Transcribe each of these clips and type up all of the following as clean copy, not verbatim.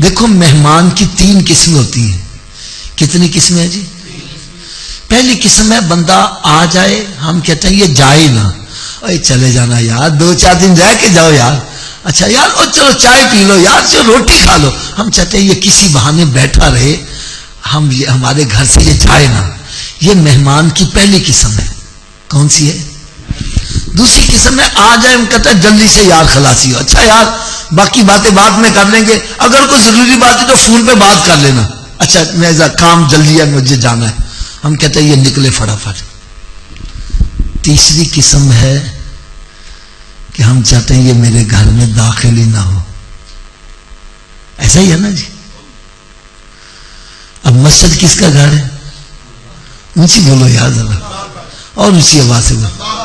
دیکھو مہمان کی 3 قسمیں ہوتی ہیں. کتنی قسمیں ہیں جی؟ پہلی قسم ہے بندہ آ جائے، ہم کہتے ہیں یہ جائے نہ، اے چلے جانا یار، 2-4 دن رہ کے جاؤ یار، اچھا یار او چلو چائے پی لو یار، چلو روٹی کھا لو. ہم چاہتے ہیں یہ کسی بہانے بیٹھا رہے، ہمارے گھر سے یہ جائے نہ. یہ مہمان کی پہلی قسم ہے. کون سی ہے؟ دوسری قسم ہے آ جائے، ہم کہتے ہیں جلدی سے یار خلاصی ہو، اچھا یار باقی باتیں بعد میں کر لیں گے، اگر کوئی ضروری بات ہے تو فون پہ بات کر لینا، اچھا میرا کام جلدی ہے مجھے جانا ہے. ہم کہتے ہیں یہ نکلے فٹافٹ. تیسری قسم ہے کہ ہم چاہتے ہیں یہ میرے گھر میں داخل ہی نہ ہو. ایسا ہی ہے نا جی؟ اب مسجد کس کا گھر ہے؟ اونچی بولو یار ذرا، اور اونچی آواز سے بولو.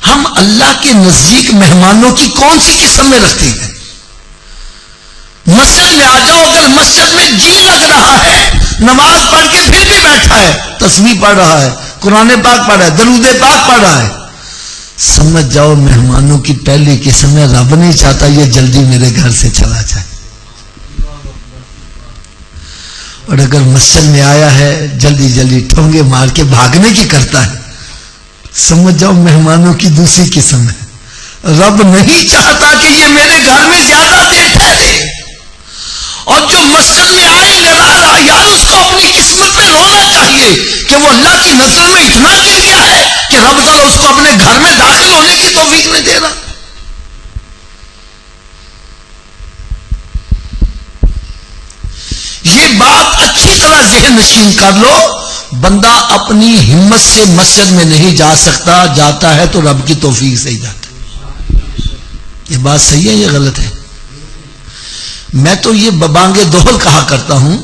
ہم اللہ کے نزدیک مہمانوں کی کون سی قسم میں رکھتے ہیں؟ مسجد میں آ جاؤ، اگر مسجد میں جی لگ رہا ہے، نماز پڑھ کے پھر بھی بیٹھا ہے، تسبیح پڑھ رہا ہے، قرآن پاک پڑھ رہا ہے، درود پاک پڑھ رہا ہے، سمجھ جاؤ مہمانوں کی پہلی قسم ہے رب نہیں چاہتا یہ جلدی میرے گھر سے چلا جائے. اور اگر مسجد میں آیا ہے جلدی جلدی ٹھونگے مار کے بھاگنے کی کرتا ہے، سمجھ جاؤ مہمانوں کی دوسری قسم ہے. رب نہیں چاہتا کہ یہ میرے گھر میں زیادہ دیر ٹھہرے. اور جو مسجد میں آئے لگا رہا یار، اس کو اپنی قسمت میں رونا چاہیے کہ وہ اللہ کی نظر میں اتنا گر گیا ہے کہ رب تعالیٰ اس کو اپنے گھر میں داخل ہونے کی توفیق نہیں دے رہا. یہ بات اچھی طرح ذہن نشین کر لو، بندہ اپنی ہمت سے مسجد میں نہیں جا سکتا، جاتا ہے تو رب کی توفیق سے ہی جاتا ہے. یہ بات صحیح ہے یا غلط ہے؟ میں تو یہ ببانگے دوہل کہا کرتا ہوں،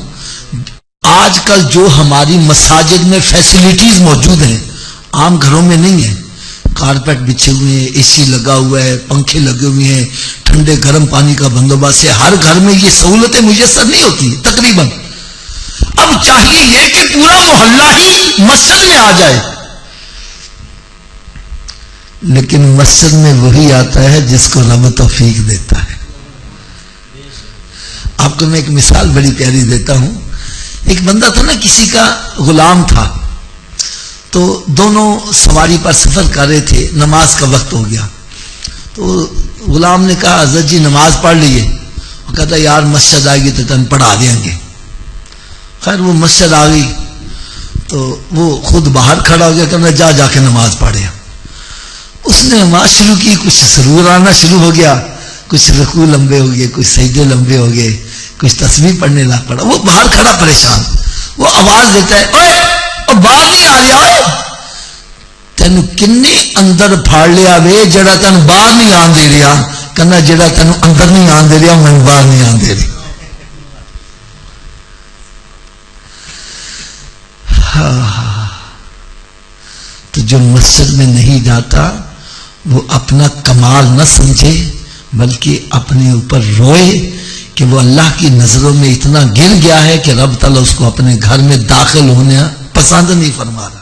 آج کل جو ہماری مساجد میں فیسلٹیز موجود ہیں عام گھروں میں نہیں ہیں. کارپیٹ بچھے ہوئے ہیں، اے سی لگا ہوا ہے، پنکھے لگے ہوئے ہیں، ٹھنڈے گرم پانی کا بندوبست ہے. ہر گھر میں یہ سہولتیں میسر نہیں ہوتی تقریباً. اب چاہیے یہ کہ پورا محلہ ہی مسجد میں آ جائے، لیکن مسجد میں وہی آتا ہے جس کو رب توفیق دیتا ہے. آپ کو میں ایک مثال بڑی پیاری دیتا ہوں. ایک بندہ تھا نا، کسی کا غلام تھا، تو دونوں سواری پر سفر کر رہے تھے، نماز کا وقت ہو گیا. تو غلام نے کہا حضرت جی نماز پڑھ لیے. وہ کہتا یار مسجد آئے گی تو تم پڑھا دیں گے. خیر وہ مسجد آ گئی تو وہ خود باہر کھڑا ہو گیا کہ میں جا کے نماز پڑھے. اس نے نماز شروع کی، کچھ سرور آنا شروع ہو گیا، کچھ رکوع لمبے ہو گئے، کچھ سجدے لمبے ہو گئے، کچھ تسبیح پڑھنے لگ پڑا. وہ باہر کھڑا پریشان، وہ آواز دیتا ہے اوے باہر نہیں آ رہا، اوے تینوں کنے اندر پھاڑ لیا وے جڑا تینوں باہر نہیں آن دے رہا. کہنا جڑا تینوں اندر نہیں آن دے رہا میں باہر نہیں آن دے رہی. تو جو مسجد میں نہیں جاتا وہ اپنا کمال نہ سمجھے، بلکہ اپنے اوپر روئے کہ وہ اللہ کی نظروں میں اتنا گر گیا ہے کہ رب تعالیٰ اس کو اپنے گھر میں داخل ہونے پسند نہیں فرما رہا.